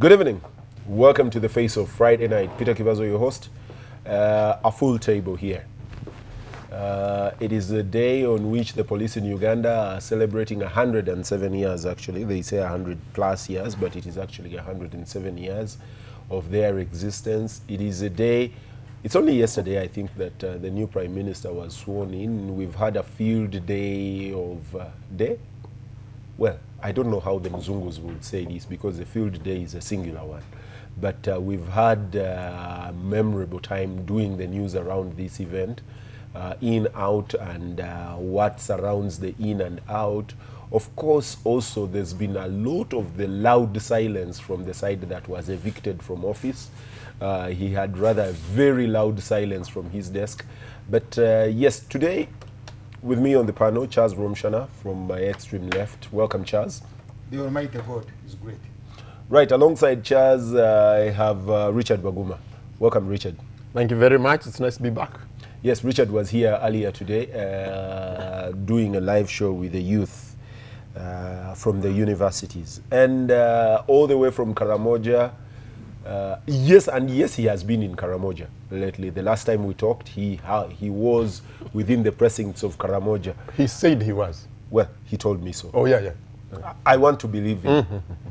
Good evening. Welcome to the Face of Friday Night. Peter Kivazo, your host. A full table here. It is the day on which the police in Uganda are celebrating 107 years, actually. They say 100 plus years, but it is actually 107 years of their existence. It is a day, it's only yesterday, I think, that the new Prime Minister was sworn in. We've had a field day of, well, I don't know how the Mzungus would say this because the field day is a singular one. But we've had a memorable time doing the news around this event, in, out, and what surrounds the in and out. Of course, also there's been a lot of the loud silence from the side that was evicted from office. He had rather very loud silence from his desk. But yes, today with me on the panel, Charles Romshana from my extreme left. Welcome, Charles. The Almighty God is great. Right, alongside Charles, I have Richard Baguma. Welcome, Richard. Thank you very much. It's nice to be back. Yes, Richard was here earlier today doing a live show with the youth from the universities. And all the way from Karamoja. Yes, he has been in Karamoja lately. The last time we talked, he was within the precincts of Karamoja. He said he was. Well, he told me so. Oh, yeah. I want to believe him,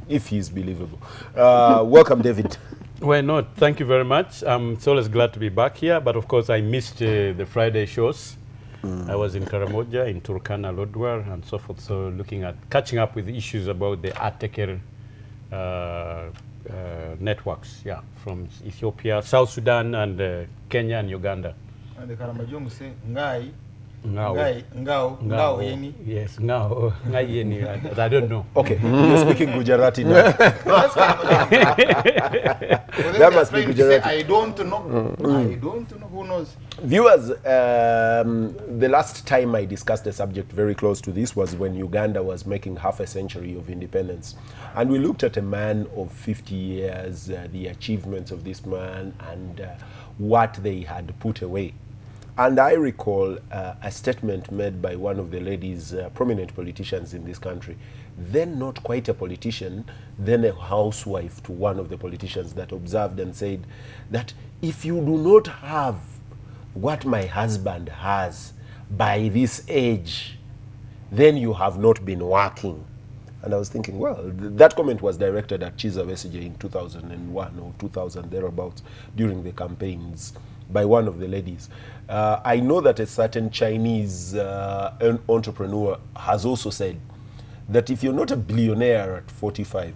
if he's believable. Welcome, David. Why not? Thank you very much. It's always glad to be back here, but of course I missed the Friday shows. I was in Karamoja, in Turkana, Lodwar, and so forth, so catching up with issues about the Ateker networks, from Ethiopia, South Sudan, and Kenya and Uganda. And the Karamajong say, Ngai, Ngao Yeni. Yes, Ngao Yeni. I don't know. Okay, you're speaking Gujarati now. That must be Gujarati. I don't know. I don't know. Who knows? Viewers, the last time I discussed a subject very close to this was when Uganda was making half a century of independence. And we looked at a man of 50 years, the achievements of this man, and what they had put away. And I recall a statement made by one of the ladies, prominent politicians in this country, then not quite a politician, then a housewife to one of the politicians, that observed and said that if you do not have what my husband has by this age, then you have not been working. And I was thinking, well, that comment was directed at Chiza Besigye in 2001 or 2000 thereabouts during the campaigns by one of the ladies. I know that a certain Chinese entrepreneur has also said that if you're not a billionaire at 45,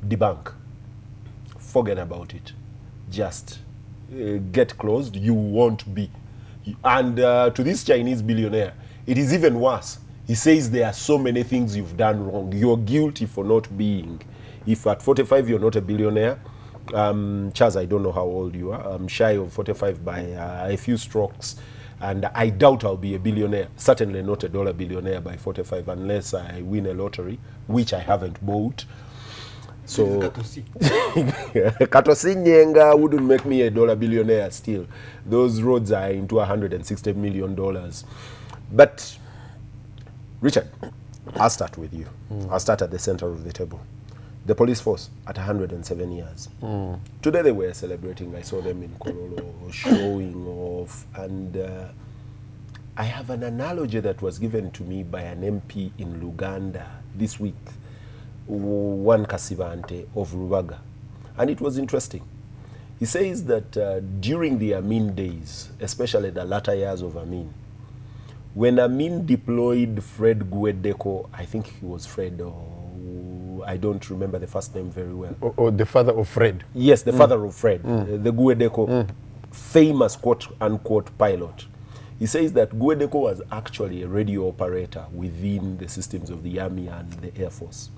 debunk, forget about it, just get closed, you won't be. And to this Chinese billionaire, it is even worse. He says there are so many things you've done wrong. You're guilty for not being. If at 45 you're not a billionaire, Charles, I don't know how old you are. I'm shy of 45 by a few strokes, and I doubt I'll be a billionaire. Certainly not a dollar billionaire by 45 unless I win a lottery, which I haven't bought. So Katosi Nyenga wouldn't make me a dollar billionaire still. Those roads are into $160 million. But Richard, I'll start with you. I'll start at the center of the table. The police force at 107 years. Today they were celebrating. I saw them in Kololo showing off. And I have an analogy that was given to me by an MP in Luganda this week, One Kasivante of Rubaga. And it was interesting. He says that during the Amin days, especially the latter years of Amin, when Amin deployed Fred Guedeko, I think he was Fred, or I don't remember the first name very well. Or the father of Fred. Yes, the father of Fred, the Guedeko, famous quote-unquote pilot. He says that Guedeko was actually a radio operator within the systems of the Army and the Air Force.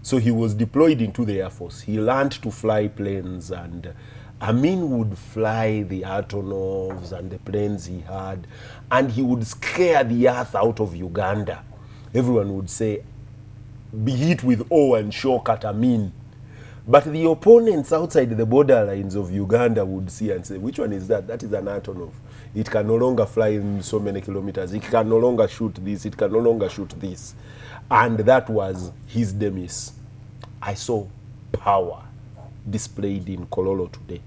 So he was deployed into the Air Force. He learned to fly planes, and Amin would fly the Antonovs and the planes he had, and he would scare the earth out of Uganda. Everyone would say, be hit with awe and shock at Amin. But the opponents outside the borderlines of Uganda would see and say, which one is that? That is an Antonov. It can no longer fly in so many kilometers. It can no longer shoot this. It can no longer shoot this. And that was his demise. I saw power displayed in Kololo today.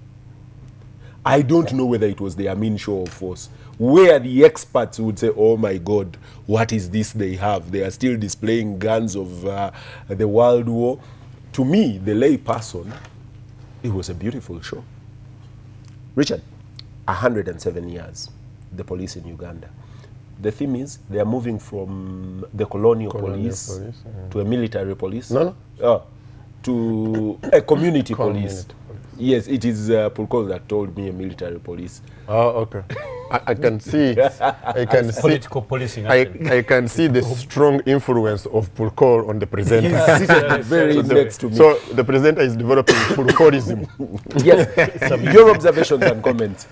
I don't know whether it was the Amin show of force, where the experts would say, oh my God, what is this they have? They are still displaying guns of the World War. To me, the lay person, it was a beautiful show. Richard, 107 years, the police in Uganda. The theme is they are moving from the colonial police to a military police. No. To a community police. Yes, it is Pulko that told me a military police. Oh, okay. I can see. I can see. Political policing. actually. I can see the strong influence of Pulko on the presenter. He's seated very next to me. So the presenter is developing Pulkoism. Yes, your observations and comments.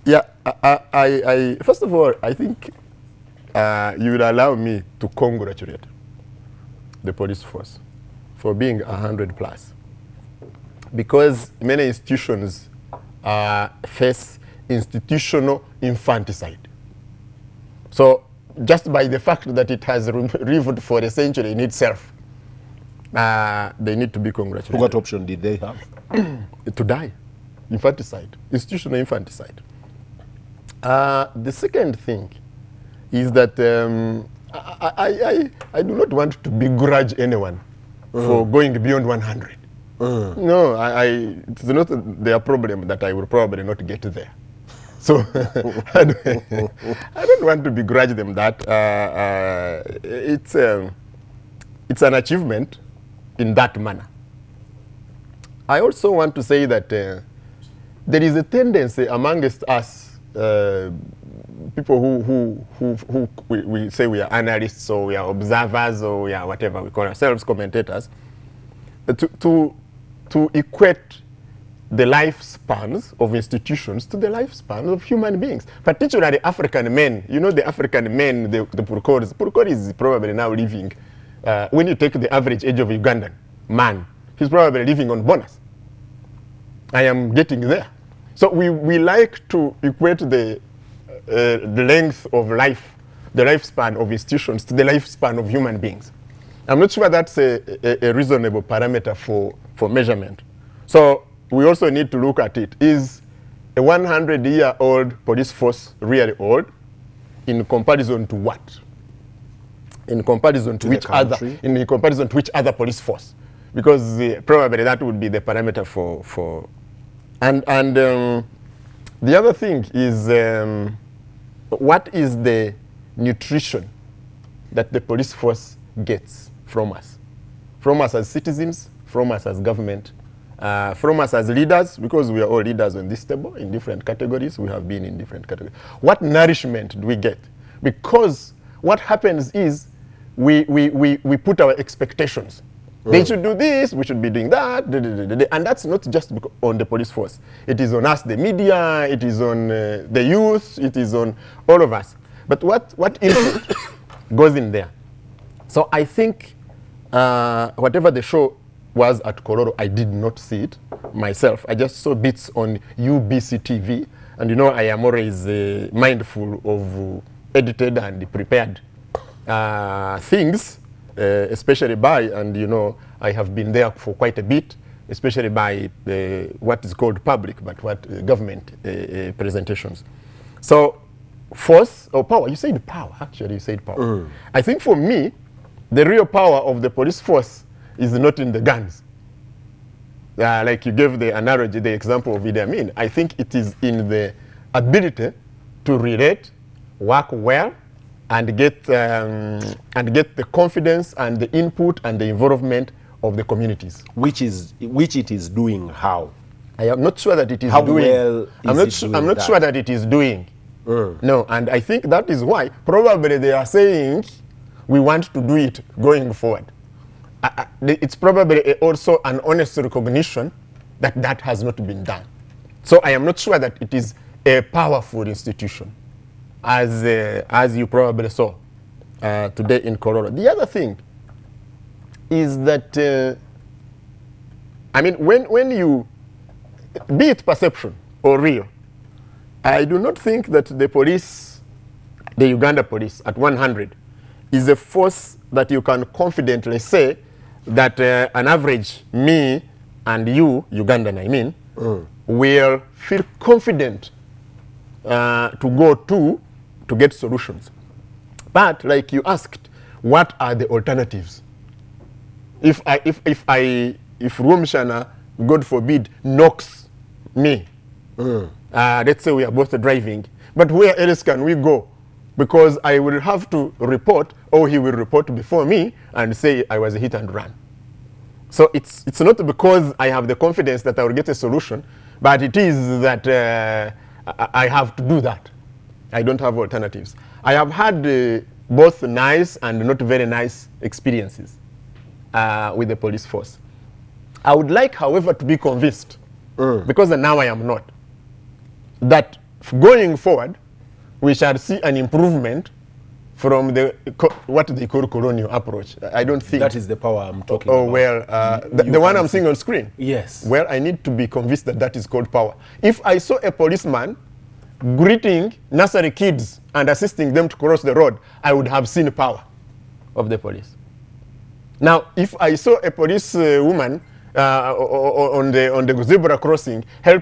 Yeah, I first of all, I think you will allow me to congratulate the police force for being 100 plus. Because many institutions face institutional infanticide. So just by the fact that it has lived for a century in itself, they need to be congratulated. What option did they have? To die. Infanticide. Institutional infanticide. The second thing is that I do not want to begrudge anyone for going beyond 100. No, it's not their problem that I will probably not get there. So I don't want to begrudge them that. It's an achievement in that manner. I also want to say that there is a tendency amongst us, people who we say we are analysts or we are observers or we are whatever we call ourselves, commentators, to equate the lifespans of institutions to the lifespans of human beings, particularly African men. You know, the African men, the Purkor is probably now living, when you take the average age of a Ugandan man, he's probably living on bonus. I am getting there. So we like to equate the length of life, the lifespan of institutions to the lifespan of human beings. I'm not sure that's a reasonable parameter for measurement. So we also need to look at it. Is a 100-year-old police force really old? In comparison to what? In comparison to which other? In comparison to which other police force? Because probably that would be the parameter for. And the other thing is, what is the nutrition that the police force gets from us as citizens, from us as government, from us as leaders, because we are all leaders on this table in different categories. We have been in different categories. What nourishment do we get? Because what happens is we put our expectations. They should do this, we should be doing that, and that's not just on the police force. It is on us, the media, it is on the youth, it is on all of us. But what input goes in there? So I think whatever the show was at Kololo, I did not see it myself. I just saw bits on UBC TV, and you know I am always mindful of edited and prepared things, especially by, and you know, I have been there for quite a bit, especially by what is called public, but what government presentations. So force or power, you said power, actually you said power. I think for me, the real power of the police force is not in the guns. Like you gave the analogy, the example of Idi Amin. I think it is in the ability to relate, work well, and get the confidence and the input and the involvement of the communities. Which it is doing how? I am not sure that it is How doing. well I'm not sure that it is doing. No, and I think that is why probably they are saying we want to do it going forward. It's probably also an honest recognition that that has not been done. So I am not sure that it is a powerful institution, as you probably saw today in Kololo. The other thing is that, I mean, when you, be it perception or real, I do not think that the police, the Uganda police at 100, is a force that you can confidently say that an average me and you, Ugandan I mean, will feel confident to go to get solutions. But like you asked, what are the alternatives? If Rumshana, God forbid, knocks me, let's say we are both driving, but where else can we go? Because I will have to report, or he will report before me and say I was hit and run. So it's not because I have the confidence that I will get a solution, but it is that I have to do that. I don't have alternatives. I have had both nice and not very nice experiences with the police force. I would like, however, to be convinced, because now I am not, that going forward, we shall see an improvement from the what they call colonial approach. I don't think That is the power I'm talking oh, about. well, the one I'm seeing on screen. Yes. Well, I need to be convinced that that is called power. If I saw a policeman greeting nursery kids and assisting them to cross the road, I would have seen power of the police. Now, if I saw a police woman on the zebra crossing helping